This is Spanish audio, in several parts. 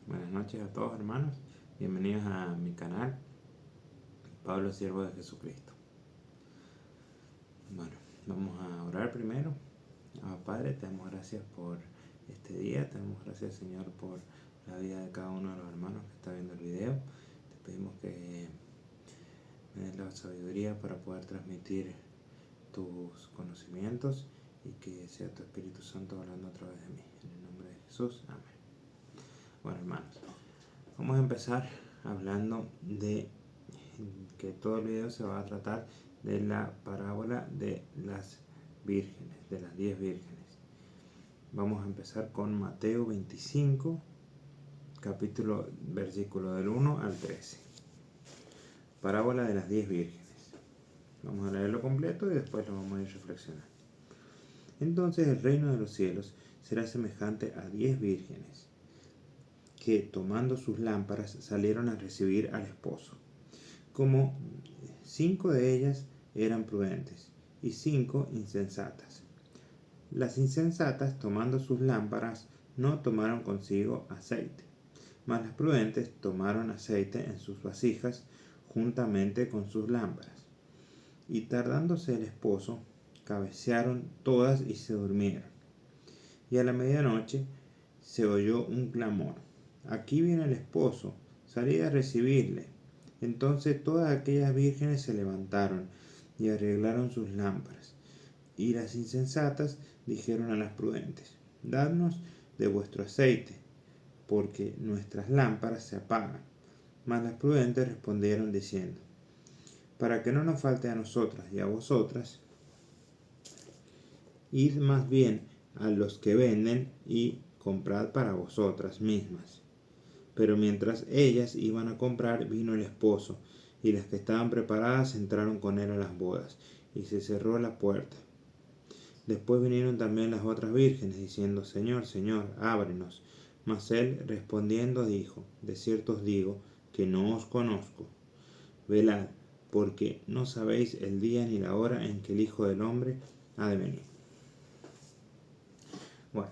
Buenas noches a todos, hermanos. Bienvenidos a mi canal, Pablo, siervo de Jesucristo. Bueno, vamos a orar primero. Padre, te damos gracias por este día. Te damos gracias, Señor, por la vida de cada uno de los hermanos que está viendo el video. Te pedimos que me des la sabiduría para poder transmitir tus conocimientos y que sea tu Espíritu Santo hablando a través de mí. En el nombre de Jesús. Amén. Bueno, hermanos, vamos a empezar hablando de que todo el video se va a tratar de la parábola de las vírgenes, de las 10 vírgenes. Vamos a empezar con Mateo 25, versículo del 1 al 13. Parábola de las 10 vírgenes. Vamos a leerlo completo y después lo vamos a ir reflexionando. Entonces el reino de los cielos será semejante a 10 vírgenes que, tomando sus lámparas, salieron a recibir al esposo. Como 5 de ellas eran prudentes y 5 insensatas. Las insensatas, tomando sus lámparas, no tomaron consigo aceite, mas las prudentes tomaron aceite en sus vasijas juntamente con sus lámparas. Y tardándose el esposo, cabecearon todas y se durmieron. Y a la medianoche se oyó un clamor: aquí viene el esposo, salid a recibirle. Entonces todas aquellas vírgenes se levantaron y arreglaron sus lámparas. Y las insensatas dijeron a las prudentes: dadnos de vuestro aceite, porque nuestras lámparas se apagan. Mas las prudentes respondieron diciendo: para que no nos falte a nosotras y a vosotras, id más bien a los que venden y comprad para vosotras mismas. Pero mientras ellas iban a comprar, vino el esposo, y las que estaban preparadas entraron con él a las bodas, y se cerró la puerta. Después vinieron también las otras vírgenes, diciendo: Señor, Señor, ábrenos. Mas él respondiendo dijo: de cierto os digo que no os conozco. Velad, porque no sabéis el día ni la hora en que el Hijo del Hombre ha de venir. Bueno,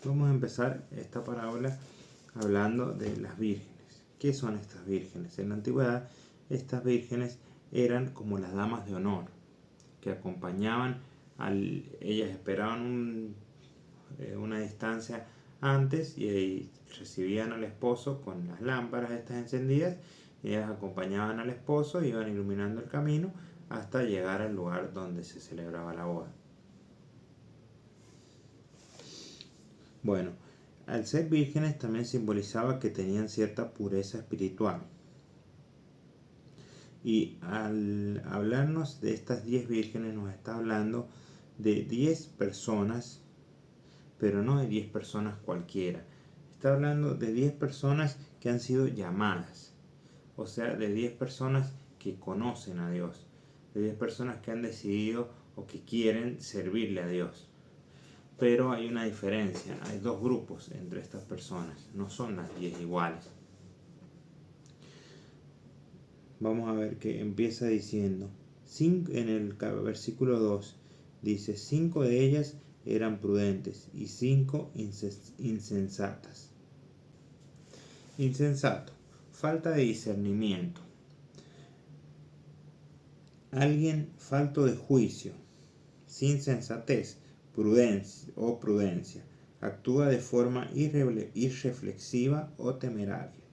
vamos a empezar esta parábola hablando de las vírgenes. ¿Qué son estas vírgenes? En la antigüedad, estas vírgenes eran como las damas de honor, que acompañaban ellas esperaban una distancia antes y ahí recibían al esposo con las lámparas estas encendidas, y ellas acompañaban al esposo y iban iluminando el camino hasta llegar al lugar donde se celebraba la boda. Bueno, al ser vírgenes también simbolizaba que tenían cierta pureza espiritual. Y al hablarnos de estas 10 vírgenes nos está hablando de 10 personas, pero no de 10 personas cualquiera. Está hablando de 10 personas que han sido llamadas, o sea, de 10 personas que conocen a Dios, de 10 personas que han decidido o que quieren servirle a Dios. Pero hay una diferencia, hay dos grupos entre estas personas, no son las 10 iguales. Vamos a ver que empieza diciendo, en el versículo 2, dice: 5 de ellas eran prudentes y 5 insensatas. Insensato, falta de discernimiento. Alguien falto de juicio, sin sensatez, prudencia, actúa de forma irreflexiva o temeraria.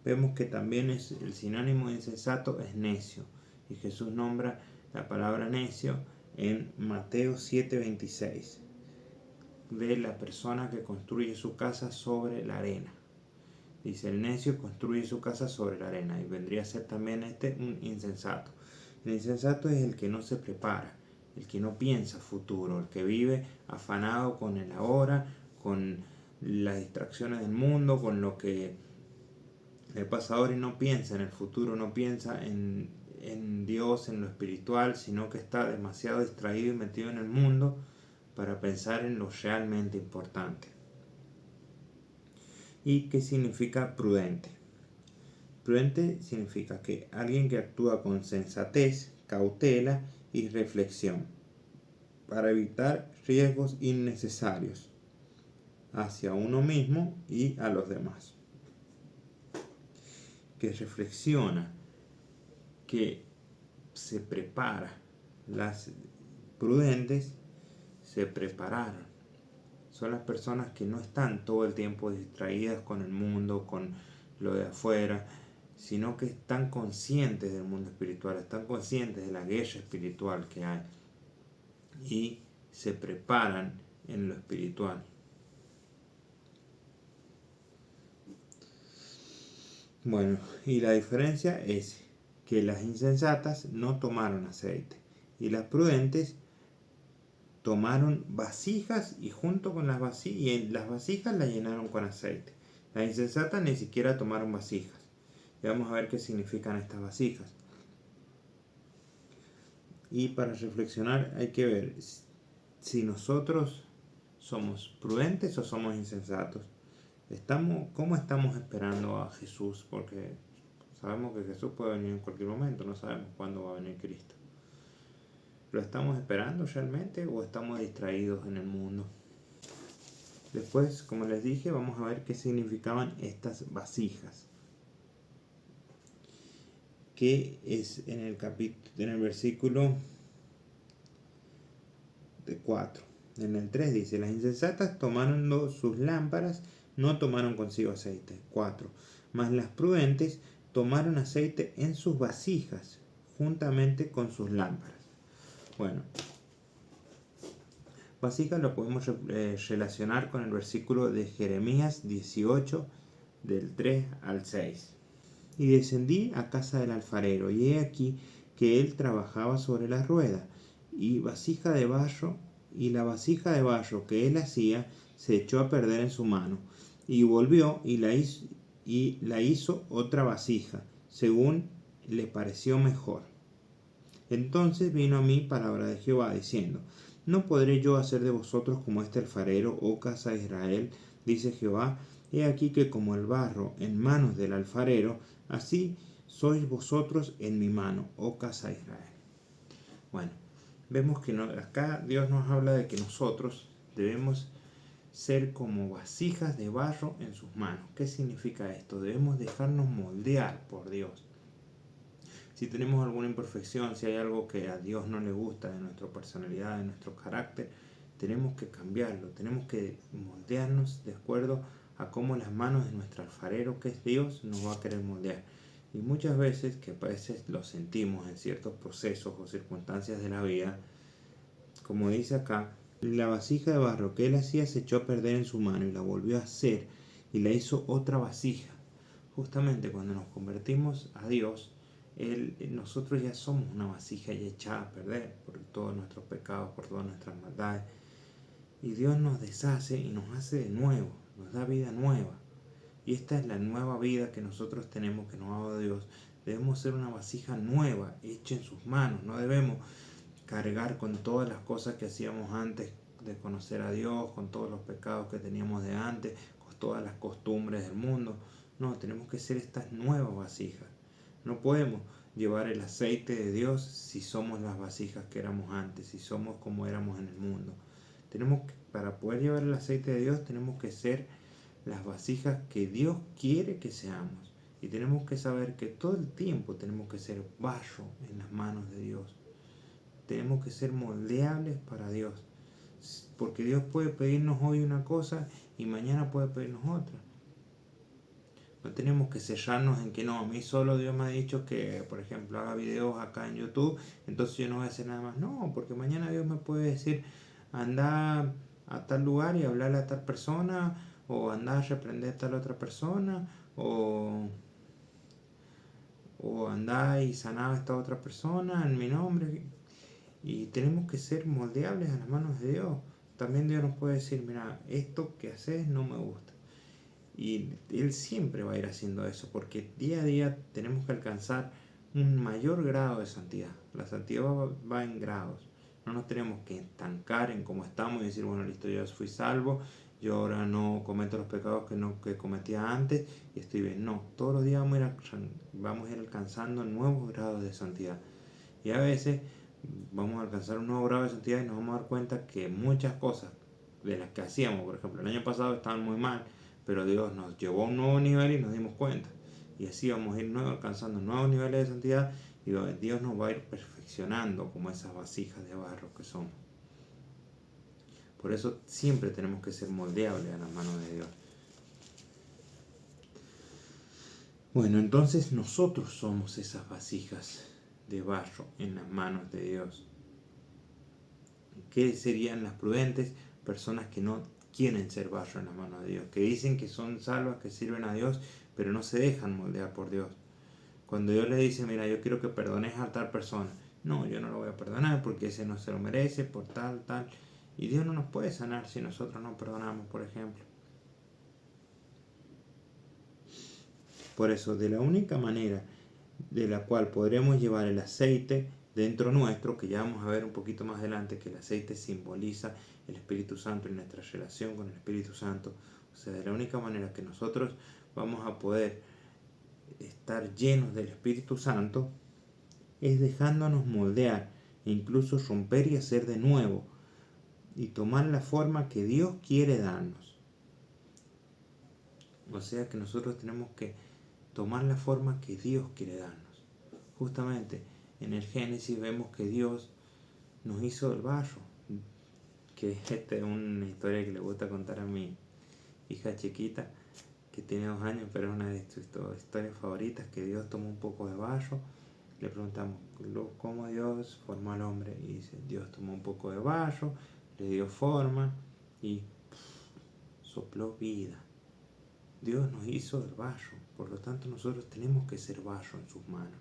Vemos que también el sinónimo de insensato es necio, y Jesús nombra la palabra necio en Mateo 7:26, de la persona que construye su casa sobre la arena. Dice: el necio construye su casa sobre la arena, y vendría a ser también un insensato. El insensato es el que no se prepara, el que no piensa futuro, el que vive afanado con el ahora, con las distracciones del mundo, con lo que le pasa ahora, y no piensa en el futuro, no piensa en Dios, en lo espiritual, sino que está demasiado distraído y metido en el mundo para pensar en lo realmente importante. ¿Y qué significa prudente? Prudente significa que alguien que actúa con sensatez, cautela y reflexión para evitar riesgos innecesarios. hacia uno mismo y a los demás. Que reflexiona, que se prepara. Las prudentes se prepararon. Son las personas que no están todo el tiempo distraídas con el mundo, con lo de afuera, sino que están conscientes del mundo espiritual, están conscientes de la guerra espiritual que hay y se preparan en lo espiritual. Bueno, y la diferencia es que las insensatas no tomaron aceite y las prudentes tomaron vasijas y junto con las vasijas las llenaron con aceite. Las insensatas ni siquiera tomaron vasijas. Y vamos a ver qué significan estas vasijas. Y para reflexionar hay que ver si nosotros somos prudentes o somos insensatos. ¿Cómo estamos esperando a Jesús? Porque sabemos que Jesús puede venir en cualquier momento, no sabemos cuándo va a venir Cristo. ¿Lo estamos esperando realmente o estamos distraídos en el mundo? Después, como les dije, vamos a ver qué significaban estas vasijas. Que es en el versículo 4. En el 3 dice, las insensatas tomaron sus lámparas, no tomaron consigo aceite. 4. Mas las prudentes tomaron aceite en sus vasijas, juntamente con sus lámparas. Bueno, vasijas lo podemos relacionar con el versículo de Jeremías 18, del 3 al 6. Y descendí a casa del alfarero, y he aquí que él trabajaba sobre la rueda, y la vasija de barro que él hacía se echó a perder en su mano, y volvió y la hizo otra vasija, según le pareció mejor. Entonces vino a mí palabra de Jehová, diciendo, ¿no podré yo hacer de vosotros como este alfarero, oh casa de Israel? Dice Jehová, he aquí que como el barro en manos del alfarero, así sois vosotros en mi mano, oh casa de Israel. Bueno, vemos que acá Dios nos habla de que nosotros debemos ser como vasijas de barro en sus manos. ¿Qué significa esto? Debemos dejarnos moldear por Dios. Si tenemos alguna imperfección, si hay algo que a Dios no le gusta de nuestra personalidad, de nuestro carácter, tenemos que cambiarlo, tenemos que moldearnos de acuerdo a cómo las manos de nuestro alfarero, que es Dios, nos va a querer moldear. Y muchas veces, que a veces lo sentimos en ciertos procesos o circunstancias de la vida, como dice acá, la vasija de barro que él hacía se echó a perder en su mano y la volvió a hacer y la hizo otra vasija. Justamente cuando nos convertimos a Dios, nosotros ya somos una vasija ya echada a perder por todos nuestros pecados, por todas nuestras maldades. Y Dios nos deshace y nos hace de nuevo, nos da vida nueva. Y esta es la nueva vida que nosotros tenemos, que nos ha dado Dios. Debemos ser una vasija nueva, hecha en sus manos. No debemos cargar con todas las cosas que hacíamos antes de conocer a Dios, con todos los pecados que teníamos de antes, con todas las costumbres del mundo. No, tenemos que ser estas nuevas vasijas. No podemos llevar el aceite de Dios si somos las vasijas que éramos antes, si somos como éramos en el mundo. Para poder llevar el aceite de Dios, tenemos que ser las vasijas que Dios quiere que seamos. Y tenemos que saber que todo el tiempo tenemos que ser barro en las manos de Dios. Tenemos que ser moldeables para Dios. Porque Dios puede pedirnos hoy una cosa y mañana puede pedirnos otra. No tenemos que cerrarnos en que no, a mí solo Dios me ha dicho que, por ejemplo, haga videos acá en YouTube, entonces yo no voy a hacer nada más. No, porque mañana Dios me puede decir, anda a tal lugar y hablarle a tal persona, o anda a reprender a tal otra persona, o anda y sanar a esta otra persona en mi nombre. Y tenemos que ser moldeables a las manos de Dios. También Dios nos puede decir, mira, esto que haces no me gusta. Y Él siempre va a ir haciendo eso, porque día a día tenemos que alcanzar un mayor grado de santidad. La santidad va en grados. No nos tenemos que estancar en cómo estamos y decir, bueno, listo, yo fui salvo, yo ahora no cometo los pecados que cometía antes y estoy bien. No, todos los días vamos a ir alcanzando nuevos grados de santidad. Y a veces vamos a alcanzar un nuevo grado de santidad y nos vamos a dar cuenta que muchas cosas de las que hacíamos. Por ejemplo, el año pasado estaban muy mal, pero Dios nos llevó a un nuevo nivel y nos dimos cuenta. Y así vamos a ir alcanzando nuevos niveles de santidad y Dios nos va a ir perfeccionando como esas vasijas de barro que somos. Por eso siempre tenemos que ser moldeables a las manos de Dios. Bueno, entonces nosotros somos esas vasijas de barro en las manos de Dios. ¿Qué serían las prudentes? Personas que no quieren ser barro en las manos de Dios, que dicen que son salvas, que sirven a Dios, pero no se dejan moldear por Dios. Cuando Dios le dice, mira, yo quiero que perdones a tal persona, no, yo no lo voy a perdonar porque ese no se lo merece, por tal. Y Dios no nos puede sanar si nosotros no perdonamos, por ejemplo. Por eso, de la única manera de la cual podremos llevar el aceite dentro nuestro, que ya vamos a ver un poquito más adelante, que el aceite simboliza el Espíritu Santo y nuestra relación con el Espíritu Santo. O sea, de la única manera que nosotros vamos a poder estar llenos del Espíritu Santo es dejándonos moldear e incluso romper y hacer de nuevo y tomar la forma que Dios quiere darnos. O sea que nosotros tenemos que tomar la forma que Dios quiere darnos. Justamente en el Génesis vemos que Dios nos hizo el barro, que esta es una historia que le gusta contar a mi hija chiquita, que tiene 2 años, pero es una de sus historias favoritas, que Dios tomó un poco de barro. Le preguntamos cómo Dios formó al hombre, y dice, Dios tomó un poco de barro, le dio forma y sopló vida. Dios nos hizo del barro, por lo tanto nosotros tenemos que ser barro en sus manos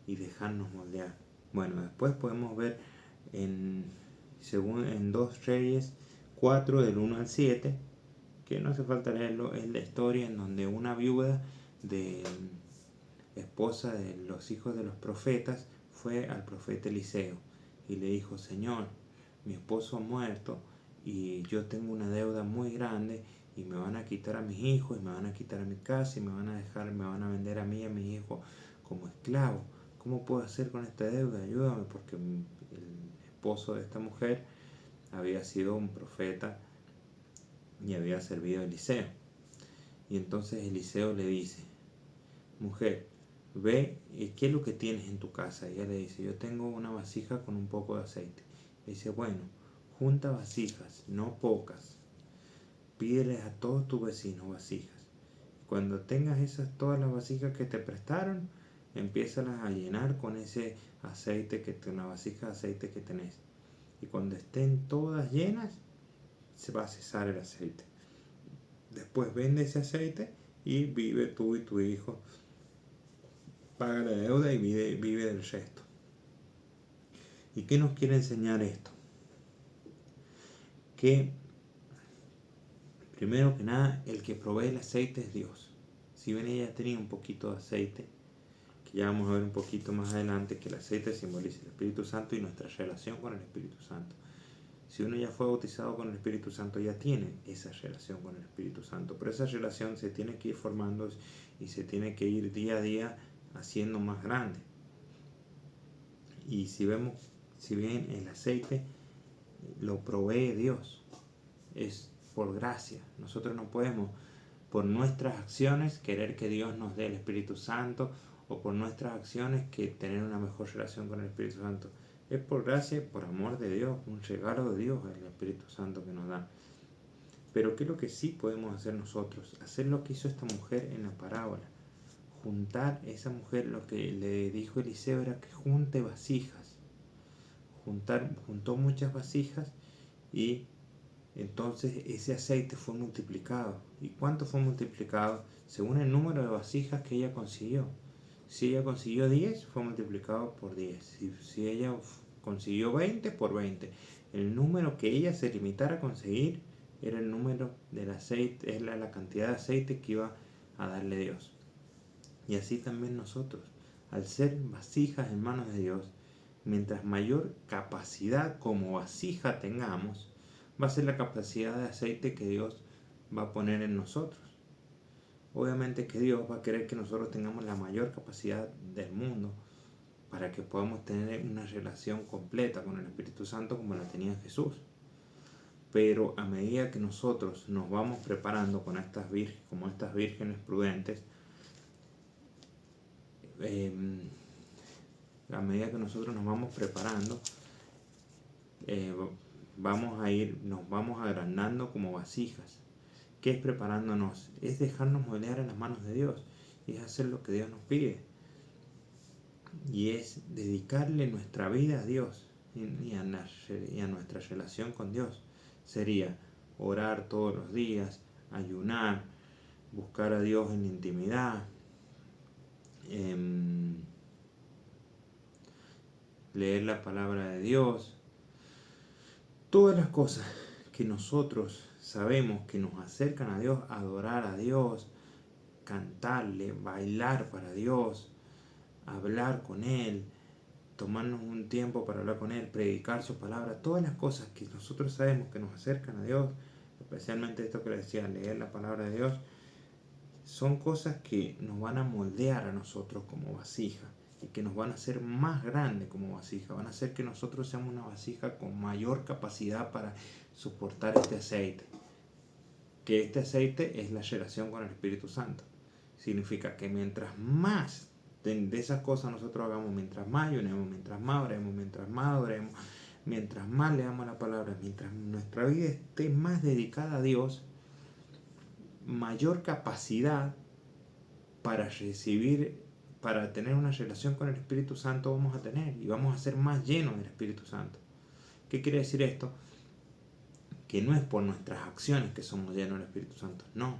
y dejarnos moldear. Bueno, después podemos ver en 2 Reyes 4 del 1 al 7, que no hace falta leerlo, es la historia en donde una viuda de esposa de los hijos de los profetas fue al profeta Eliseo y le dijo, Señor, mi esposo ha muerto y yo tengo una deuda muy grande y me van a quitar a mis hijos y me van a quitar a mi casa y me van a vender a mí y a mi hijo como esclavos. ¿Cómo puedo hacer con esta deuda? Ayúdame, porque el esposo de esta mujer había sido un profeta y había servido a Eliseo. Y entonces Eliseo le dice, mujer, ve, ¿qué es lo que tienes en tu casa? Y ella le dice, yo tengo una vasija con un poco de aceite. Le dice, bueno, junta vasijas, no pocas. Pídeles a todos tus vecinos vasijas. Cuando tengas todas las vasijas que te prestaron, empiézalas a llenar con ese aceite, una vasija de aceite que tenés. Y cuando estén todas llenas, se va a cesar el aceite. Después vende ese aceite y vive tú y tu hijo. Paga la deuda y vive del resto. ¿Y qué nos quiere enseñar esto? Que primero que nada, el que provee el aceite es Dios. Si bien ella tenía un poquito de aceite, que ya vamos a ver un poquito más adelante, que el aceite simboliza el Espíritu Santo y nuestra relación con el Espíritu Santo. Si uno ya fue bautizado con el Espíritu Santo, ya tiene esa relación con el Espíritu Santo, pero esa relación se tiene que ir formando y se tiene que ir día a día haciendo más grande. Y si bien el aceite lo provee Dios, es por gracia. Nosotros no podemos, por nuestras acciones, querer que Dios nos dé el Espíritu Santo, o por nuestras acciones que tener una mejor relación con el Espíritu Santo. Es por gracia y por amor de Dios, un regalo de Dios el Espíritu Santo que nos da. Pero ¿qué es lo que sí podemos hacer nosotros? Hacer lo que hizo esta mujer en la parábola. Juntar, esa mujer, lo que le dijo Eliseo era que junte vasijas. Juntó muchas vasijas y entonces ese aceite fue multiplicado. ¿Y cuánto fue multiplicado? Según el número de vasijas que ella consiguió. Si ella consiguió 10, fue multiplicado por 10. Si ella consiguió 20, por 20. El número que ella se limitara a conseguir era el número del aceite, es la cantidad de aceite que iba a darle Dios. Y así también nosotros, al ser vasijas en manos de Dios, mientras mayor capacidad como vasija tengamos, va a ser la capacidad de aceite que Dios va a poner en nosotros. Obviamente que Dios va a querer que nosotros tengamos la mayor capacidad del mundo para que podamos tener una relación completa con el Espíritu Santo como la tenía Jesús. Pero a medida que nosotros nos vamos preparando con como estas vírgenes prudentes, a medida que nosotros nos vamos preparando, nos vamos agrandando como vasijas. ¿Qué es preparándonos? Es dejarnos moldear en las manos de Dios, y es hacer lo que Dios nos pide, y es dedicarle nuestra vida a Dios y a nuestra relación con Dios. Sería orar todos los días, ayunar, buscar a Dios en la intimidad, leer la palabra de Dios. Todas las cosas que nosotros sabemos que nos acercan a Dios, adorar a Dios, cantarle, bailar para Dios, hablar con Él, tomarnos un tiempo para hablar con Él, predicar su palabra, todas las cosas que nosotros sabemos que nos acercan a Dios, especialmente esto que les decía, leer la palabra de Dios, son cosas que nos van a moldear a nosotros como vasija y que nos van a hacer más grandes como vasija, van a hacer que nosotros seamos una vasija con mayor capacidad para soportar este aceite. Que este aceite es la relación con el Espíritu Santo. Significa que mientras más de esas cosas nosotros hagamos, mientras más ayunemos, mientras más oremos, mientras más adoremos, mientras más leamos la palabra, mientras nuestra vida esté más dedicada a Dios, mayor capacidad para tener una relación con el Espíritu Santo vamos a tener, y vamos a ser más llenos del Espíritu Santo. ¿Qué quiere decir esto? Que no es por nuestras acciones que somos llenos del Espíritu Santo, no,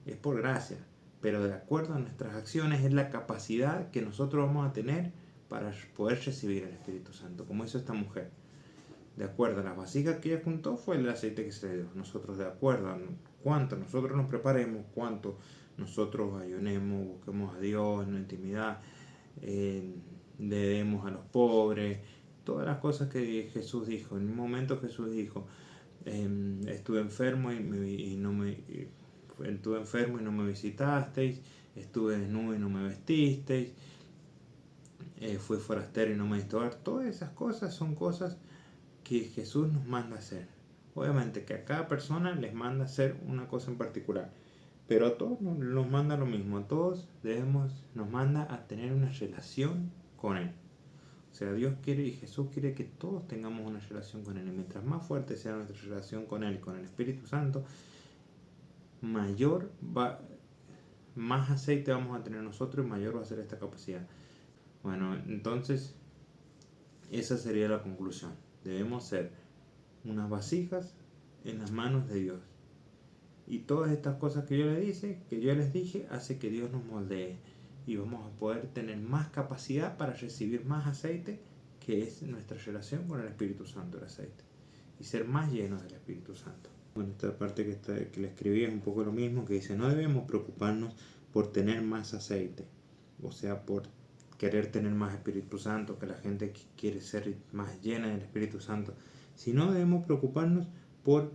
es por gracia, pero de acuerdo a nuestras acciones es la capacidad que nosotros vamos a tener para poder recibir el Espíritu Santo, como hizo esta mujer. De acuerdo a las vasijas que ella juntó fue el aceite que se le dio. Nosotros, de acuerdo a cuánto nosotros nos preparemos, cuánto nosotros ayunemos, busquemos a Dios en la intimidad, le demos a los pobres, todas las cosas que Jesús dijo. En un momento Jesús dijo, estuve enfermo y no me visitasteis, estuve desnudo y no me vestisteis, fui forastero y no me diste hogar. Todas esas cosas son cosas que Jesús nos manda a hacer. Obviamente que a cada persona les manda a hacer una cosa en particular, pero a todos nos manda lo mismo. A todos nos manda a tener una relación con Él. O sea, Dios quiere y Jesús quiere que todos tengamos una relación con Él. Y mientras más fuerte sea nuestra relación con Él, con el Espíritu Santo, más aceite vamos a tener nosotros y mayor va a ser esta capacidad. Bueno, entonces esa sería la conclusión. Debemos ser unas vasijas en las manos de Dios. Y todas estas cosas que yo les dije, hace que Dios nos moldee. Y vamos a poder tener más capacidad para recibir más aceite, que es nuestra relación con el Espíritu Santo, el aceite. Y ser más llenos del Espíritu Santo. Bueno, esta parte que le escribí es un poco lo mismo, que dice, no debemos preocuparnos por tener más aceite. O sea, por querer tener más Espíritu Santo, que la gente quiere ser más llena del Espíritu Santo, sino debemos preocuparnos por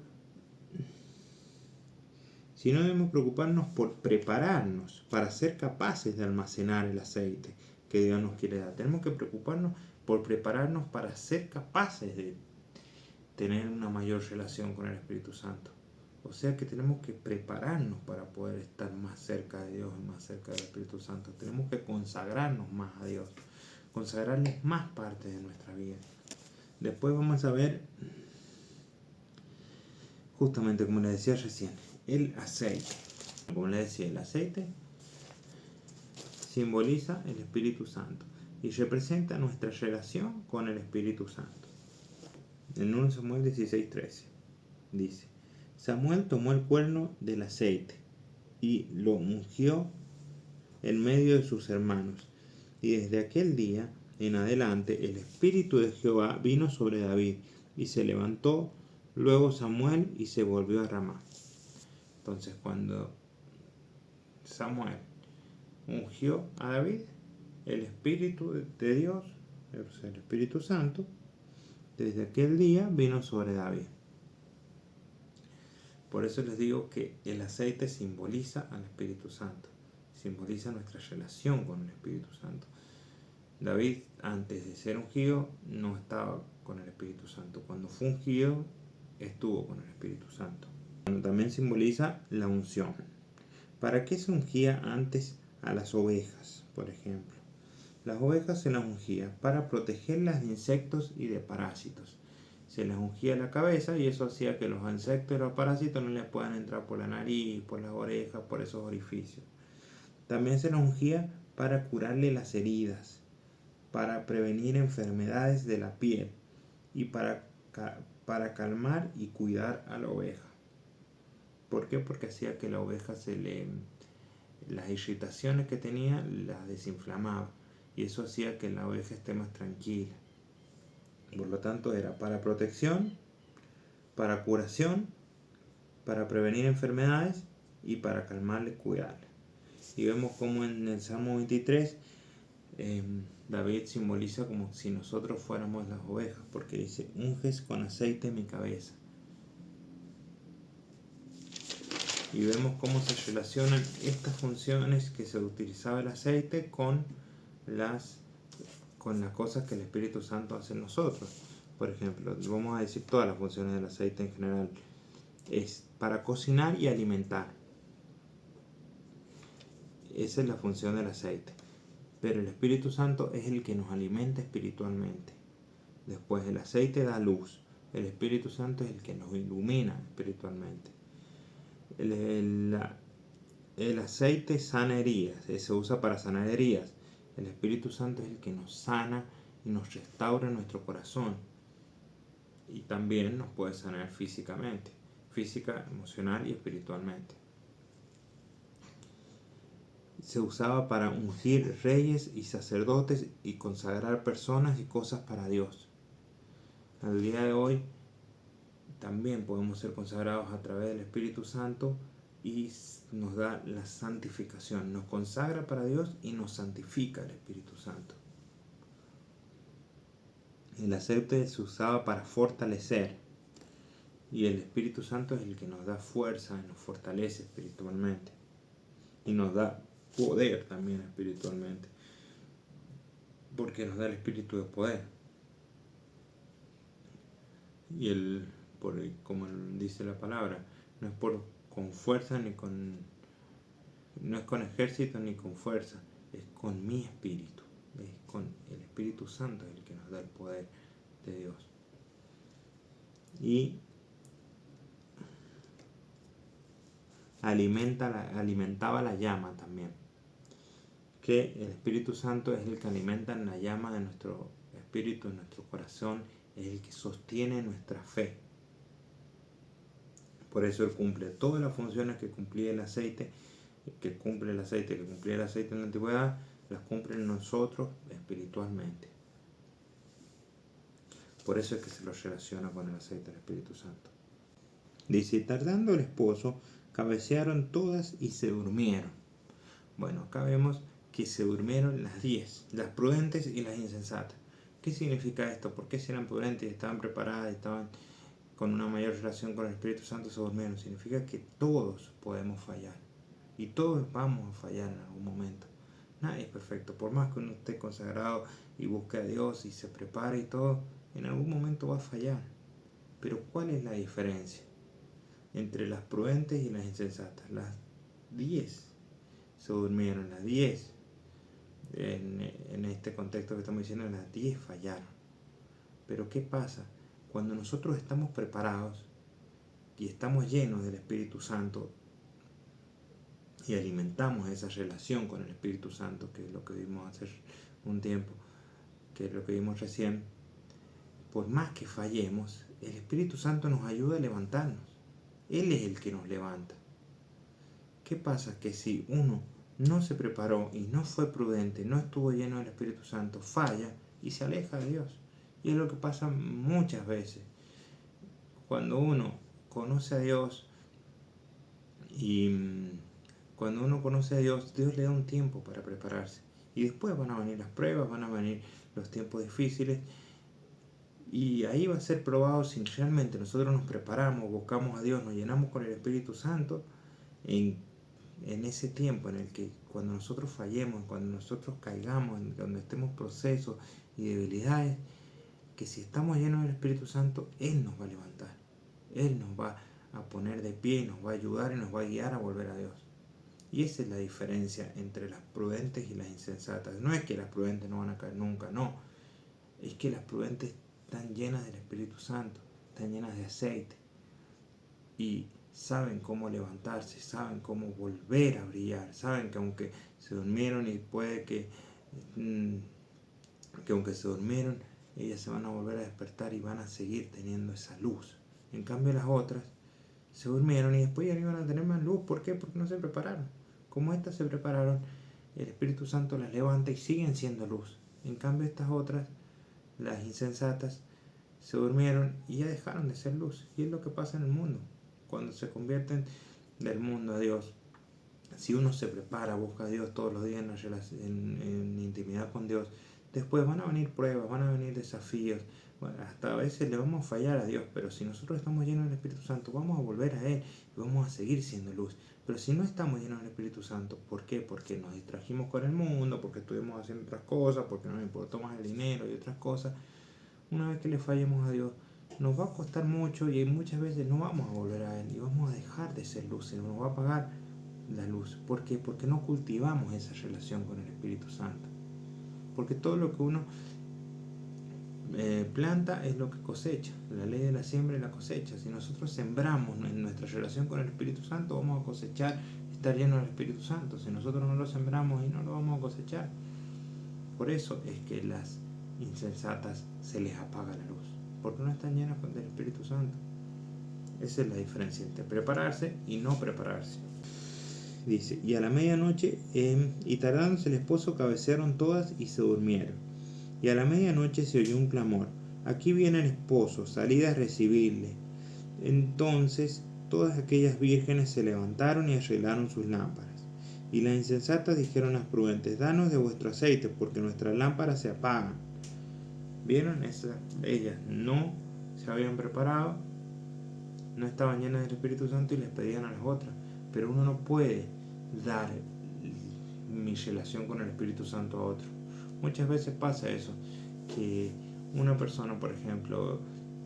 prepararnos para ser capaces de almacenar el aceite que Dios nos quiere dar. Tenemos que preocuparnos por prepararnos para ser capaces de tener una mayor relación con el Espíritu Santo. O sea que tenemos que prepararnos para poder estar más cerca de Dios y más cerca del Espíritu Santo. Tenemos que consagrarnos más a Dios, consagrarle más partes de nuestra vida. Después vamos a ver, justamente como les decía recién, el aceite. Como les decía, el aceite simboliza el Espíritu Santo y representa nuestra relación con el Espíritu Santo. En 1 Samuel 16:13 dice, Samuel tomó el cuerno del aceite y lo ungió en medio de sus hermanos, y desde aquel día en adelante el Espíritu de Jehová vino sobre David, y se levantó luego Samuel y se volvió a Ramá. Entonces, cuando Samuel ungió a David, el Espíritu de Dios, el Espíritu Santo, desde aquel día vino sobre David. Por eso les digo que el aceite simboliza al Espíritu Santo, simboliza nuestra relación con el Espíritu Santo. David, antes de ser ungido, no estaba con el Espíritu Santo. Cuando fue ungido, estuvo con el Espíritu Santo. Bueno, también simboliza la unción. ¿Para qué se ungía antes a las ovejas, por ejemplo? Las ovejas se las ungía para protegerlas de insectos y de parásitos. Se les ungía la cabeza y eso hacía que los insectos y los parásitos no les puedan entrar por la nariz, por las orejas, por esos orificios. También se las ungía para curarle las heridas, para prevenir enfermedades de la piel y para calmar y cuidar a la oveja. ¿Por qué? Porque hacía que la oveja las irritaciones que tenía las desinflamaba y eso hacía que la oveja esté más tranquila. Por lo tanto, era para protección, para curación, para prevenir enfermedades y para calmarle y cuidarle. Y vemos como en el Salmo 23 David simboliza como si nosotros fuéramos las ovejas, porque dice: unges con aceite mi cabeza. Y vemos cómo se relacionan estas funciones que se utilizaba el aceite con las cosas que el Espíritu Santo hace en nosotros. Por ejemplo, vamos a decir todas las funciones del aceite en general. Es para cocinar y alimentar. Esa es la función del aceite. Pero el Espíritu Santo es el que nos alimenta espiritualmente. Después el aceite da luz. El Espíritu Santo es el que nos ilumina espiritualmente. El aceite sana heridas, se usa para sanar heridas. El Espíritu Santo es el que nos sana y nos restaura nuestro corazón. Y también nos puede sanar físicamente, física, emocional y espiritualmente. Se usaba para ungir reyes y sacerdotes y consagrar personas y cosas para Dios. Al día de hoy también podemos ser consagrados a través del Espíritu Santo y nos da la santificación, nos consagra para Dios y nos santifica el Espíritu Santo. El aceite se usaba para fortalecer y el Espíritu Santo es el que nos da fuerza y nos fortalece espiritualmente y nos da poder también espiritualmente, porque nos da el espíritu de poder. Y como dice la palabra, no es con fuerza no es con ejército ni con fuerza, es con mi espíritu, es con el Espíritu Santo el que nos da el poder de Dios. Y alimentaba la llama también, que el Espíritu Santo es el que alimenta la llama de nuestro espíritu, de nuestro corazón, es el que sostiene nuestra fe. Por eso Él cumple todas las funciones que cumplía el aceite, que cumplía el aceite en la antigüedad, las cumple en nosotros espiritualmente. Por eso es que se lo relaciona con el aceite del Espíritu Santo. Dice: tardando el esposo, cabecearon todas y se durmieron. Bueno, acá vemos que se durmieron las 10, las prudentes y las insensatas. ¿Qué significa esto? ¿Por qué si eran prudentes y estaban preparadas, estaban con una mayor relación con el Espíritu Santo, se durmieron? Significa que todos podemos fallar y todos vamos a fallar en algún momento. Nadie es perfecto, por más que uno esté consagrado y busque a Dios y se prepare y todo, en algún momento va a fallar. Pero ¿cuál es la diferencia entre las prudentes y las insensatas? Las 10 se durmieron, las 10 en este contexto que estamos diciendo, las 10 fallaron. Pero ¿qué pasa? Cuando nosotros estamos preparados y estamos llenos del Espíritu Santo y alimentamos esa relación con el Espíritu Santo, que es lo que vimos hace un tiempo, que es lo que vimos recién, por más que fallemos, el Espíritu Santo nos ayuda a levantarnos. Él es el que nos levanta. ¿Qué pasa? Que si uno no se preparó y no fue prudente, no estuvo lleno del Espíritu Santo, falla y se aleja de Dios. Y es lo que pasa muchas veces. Cuando uno conoce a Dios Dios le da un tiempo para prepararse. Y después van a venir las pruebas, van a venir los tiempos difíciles. Y ahí va a ser probado si realmente nosotros nos preparamos, buscamos a Dios, nos llenamos con el Espíritu Santo en ese tiempo en el que cuando nosotros fallemos, cuando nosotros caigamos, cuando estemos procesos y debilidades, que si estamos llenos del Espíritu Santo, Él nos va a levantar. Él nos va a poner de pie, nos va a ayudar y nos va a guiar a volver a Dios. Y esa es la diferencia entre las prudentes y las insensatas. No es que las prudentes no van a caer nunca, no. Es que las prudentes están llenas del Espíritu Santo, están llenas de aceite. Y saben cómo levantarse, saben cómo volver a brillar, saben que aunque se durmieron y puede que aunque se durmieron, ellas se van a volver a despertar y van a seguir teniendo esa luz. En cambio las otras se durmieron y después ya no iban a tener más luz. ¿Por qué? Porque no se prepararon. Como estas se prepararon, el Espíritu Santo las levanta y siguen siendo luz. En cambio estas otras, las insensatas, se durmieron y ya dejaron de ser luz. Y es lo que pasa en el mundo. Cuando se convierten del mundo a Dios, si uno se prepara, busca a Dios todos los días en intimidad con Dios, después van a venir pruebas, van a venir desafíos. Bueno, hasta a veces le vamos a fallar a Dios, pero si nosotros estamos llenos del Espíritu Santo, vamos a volver a Él y vamos a seguir siendo luz. Pero si no estamos llenos del Espíritu Santo, ¿por qué? Porque nos distrajimos con el mundo, porque estuvimos haciendo otras cosas, porque nos importó más el dinero y otras cosas. Una vez que le fallemos a Dios, nos va a costar mucho y muchas veces no vamos a volver a Él y vamos a dejar de ser luz, se nos va a apagar la luz. ¿Por qué? Porque no cultivamos esa relación con el Espíritu Santo. Porque todo lo que uno planta es lo que cosecha. La ley de la siembra y la cosecha. Si nosotros sembramos en nuestra relación con el Espíritu Santo, vamos a cosechar estar llenos del Espíritu Santo. Si nosotros no lo sembramos y no lo vamos a cosechar. Por eso es que las insensatas se les apaga la luz, porque no están llenas del Espíritu Santo. Esa es la diferencia entre prepararse y no prepararse. Dice, y a la medianoche, y tardándose el esposo, cabecearon todas y se durmieron. Y a la medianoche se oyó un clamor, aquí viene el esposo, salid a recibirle. Entonces todas aquellas vírgenes se levantaron y arreglaron sus lámparas. Y las insensatas dijeron a las prudentes, danos de vuestro aceite, porque nuestras lámparas se apagan. ¿Vieron? Ellas no se habían preparado, no estaban llenas del Espíritu Santo y les pedían a las otras. Pero uno no puede dar mi relación con el Espíritu Santo a otro. Muchas veces pasa eso, que una persona, por ejemplo,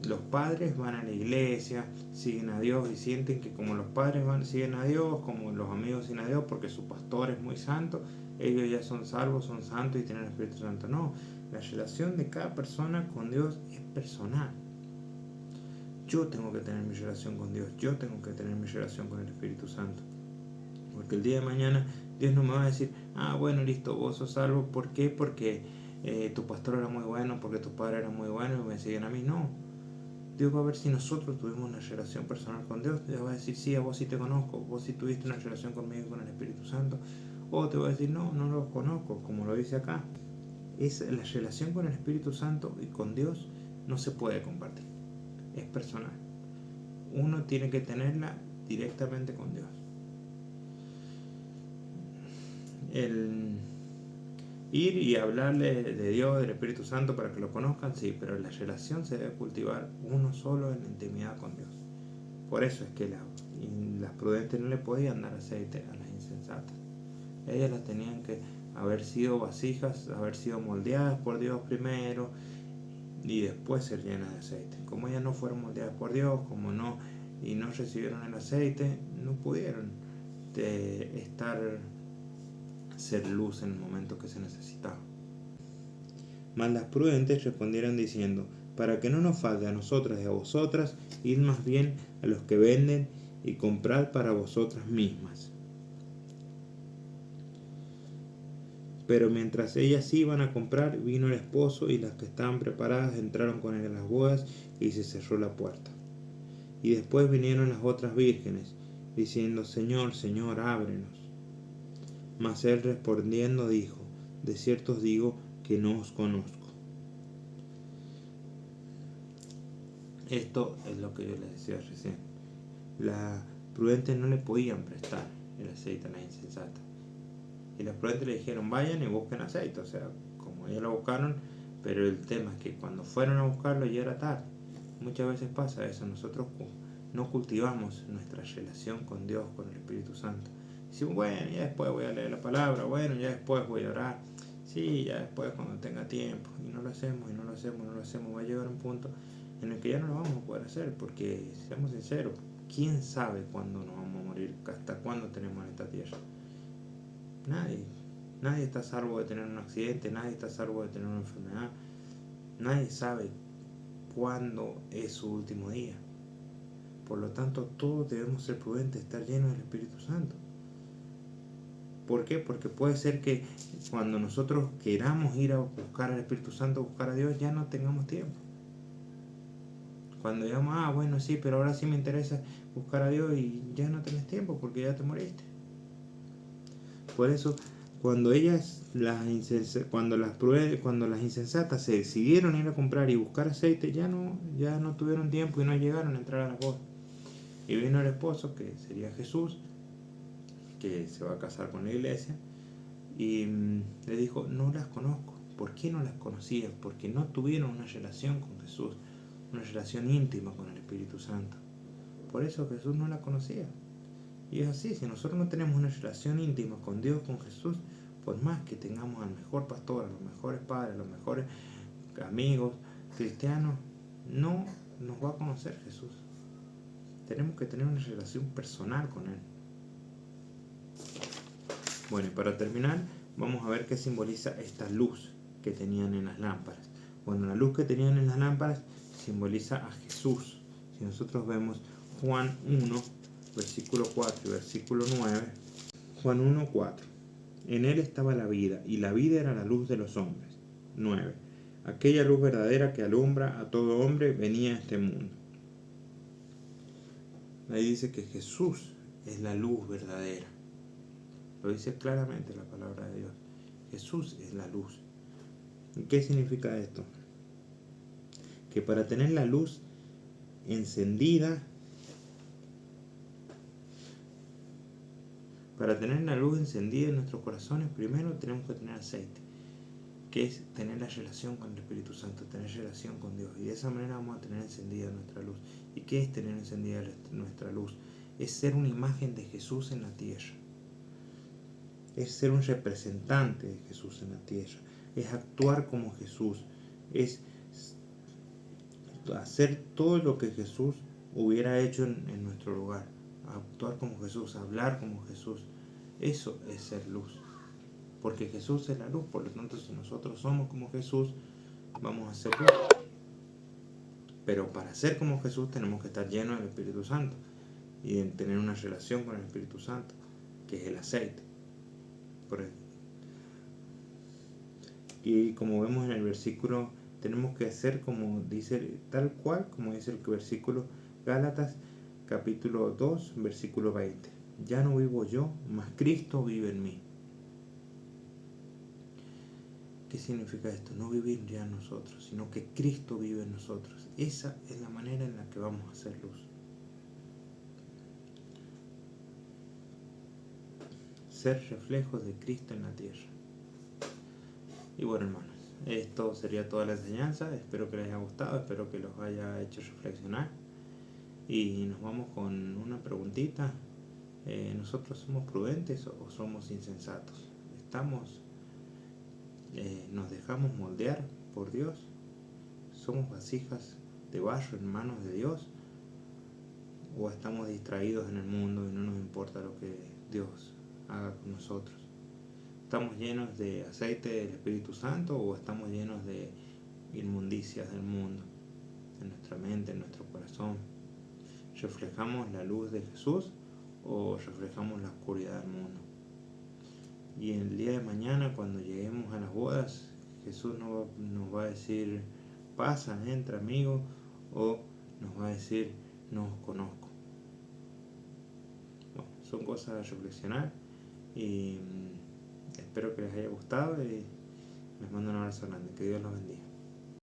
los padres van a la iglesia, siguen a Dios y sienten que como los padres siguen a Dios, como los amigos siguen a Dios, porque su pastor es muy santo, ellos ya son salvos, son santos y tienen el Espíritu Santo. No, la relación de cada persona con Dios es personal. Yo tengo que tener mi relación con Dios, yo tengo que tener mi relación con el Espíritu Santo. Porque el día de mañana Dios no me va a decir, bueno, listo, vos sos salvo. ¿Por qué? Porque tu pastor era muy bueno, porque tu padre era muy bueno y me siguen a mí. No. Dios va a ver si nosotros tuvimos una relación personal con Dios. Dios va a decir, sí, a vos sí te conozco, vos sí tuviste una relación conmigo y con el Espíritu Santo. O te va a decir, no, no lo conozco, como lo dice acá. La relación con el Espíritu Santo y con Dios no se puede compartir. Es personal. Uno tiene que tenerla directamente con Dios. El ir y hablarle de Dios, del Espíritu Santo para que lo conozcan, sí, pero la relación se debe cultivar uno solo en la intimidad con Dios. Por eso es que las prudentes no le podían dar aceite a las insensatas. Ellas las tenían que haber sido vasijas, haber sido moldeadas por Dios primero y después ser llenas de aceite. Como ellas no fueron moldeadas por Dios, y no recibieron el aceite, no pudieron ser luz en el momento que se necesitaba. Mas las prudentes respondieron diciendo, para que no nos falte a nosotras y a vosotras, id más bien a los que venden y comprad para vosotras mismas. Pero mientras ellas iban a comprar, vino el esposo, y las que estaban preparadas entraron con él a las bodas, y se cerró la puerta. Y después vinieron las otras vírgenes, diciendo, Señor, Señor, ábrenos. Mas él respondiendo dijo, de cierto os digo que no os conozco. Esto es lo que yo les decía recién. Las prudentes no le podían prestar el aceite a las insensatas. Y las prudentes le dijeron, vayan y busquen aceite. O sea, como ellos lo buscaron, pero el tema es que cuando fueron a buscarlo ya era tarde. Muchas veces pasa eso. Nosotros no cultivamos nuestra relación con Dios, con el Espíritu Santo. Decimos, bueno, ya después voy a leer la palabra, bueno, ya después voy a orar, sí, ya después cuando tenga tiempo, y no lo hacemos, va a llegar un punto en el que ya no lo vamos a poder hacer, porque seamos sinceros, ¿quién sabe cuándo nos vamos a morir? ¿Hasta cuándo tenemos en esta tierra? Nadie está a salvo de tener un accidente, nadie está a salvo de tener una enfermedad, nadie sabe cuándo es su último día. Por lo tanto, todos debemos ser prudentes, estar llenos del Espíritu Santo. ¿Por qué? Porque puede ser que cuando nosotros queramos ir a buscar al Espíritu Santo, buscar a Dios, ya no tengamos tiempo. Cuando digamos, bueno, sí, pero ahora sí me interesa buscar a Dios, y ya no tenés tiempo porque ya te moriste. Por eso, cuando las insensatas se decidieron ir a comprar y buscar aceite, ya no tuvieron tiempo y no llegaron a entrar a la boda. Y vino el esposo, que sería Jesús, que se va a casar con la iglesia, y le dijo, no las conozco. ¿Por qué no las conocías? Porque no tuvieron una relación con Jesús, una relación íntima con el Espíritu Santo. Por eso Jesús no la conocía. Y es así, si nosotros no tenemos una relación íntima con Dios, con Jesús, por más que tengamos al mejor pastor, a los mejores padres, a los mejores amigos cristianos, no nos va a conocer Jesús. Tenemos que tener una relación personal con Él. Bueno, y para terminar, vamos a ver qué simboliza esta luz que tenían en las lámparas. Bueno, la luz que tenían en las lámparas simboliza a Jesús. Si nosotros vemos Juan 1, versículo 4 y versículo 9, Juan 1, 4. En Él estaba la vida, y la vida era la luz de los hombres. 9. Aquella luz verdadera que alumbra a todo hombre venía a este mundo. Ahí dice que Jesús es la luz verdadera. Lo dice claramente la palabra de Dios. Jesús es la luz. ¿Qué significa esto? Que para tener la luz encendida, en nuestros corazones, primero tenemos que tener aceite, que es tener la relación con el Espíritu Santo, tener relación con Dios, y de esa manera vamos a tener encendida nuestra luz. ¿Y qué es tener encendida nuestra luz? Es ser una imagen de Jesús en la tierra, es ser un representante de Jesús en la tierra, es actuar como Jesús, es hacer todo lo que Jesús hubiera hecho en nuestro lugar, actuar como Jesús, hablar como Jesús. Eso es ser luz, porque Jesús es la luz. Por lo tanto, si nosotros somos como Jesús, vamos a ser luz. Pero para ser como Jesús tenemos que estar llenos del Espíritu Santo y tener una relación con el Espíritu Santo, que es el aceite. Y como vemos en el versículo, tenemos que hacer como dice, tal cual como dice el versículo Gálatas capítulo 2 versículo 20. Ya no vivo yo, mas Cristo vive en mí. ¿Qué significa esto? No vivir ya nosotros, sino que Cristo vive en nosotros. Esa es la manera en la que vamos a hacer luz. Ser reflejos de Cristo en la tierra. Y bueno, hermanos, esto sería toda la enseñanza. Espero que les haya gustado, espero que los haya hecho reflexionar. Y nos vamos con una preguntita. ¿Nosotros somos prudentes o somos insensatos? ¿Nos dejamos moldear por Dios? ¿Somos vasijas de barro en manos de Dios? ¿O estamos distraídos en el mundo y no nos importa lo que Dios haga con nosotros? ¿Estamos llenos de aceite del Espíritu Santo o estamos llenos de inmundicias del mundo, en nuestra mente, en nuestro corazón? ¿Reflejamos la luz de Jesús o reflejamos la oscuridad del mundo? Y el día de mañana, cuando lleguemos a las bodas, Jesús nos va a decir, pasa, entra, amigo, o nos va a decir, no os conozco. Bueno, son cosas a reflexionar y espero que les haya gustado y les mando un abrazo grande. Que Dios los bendiga.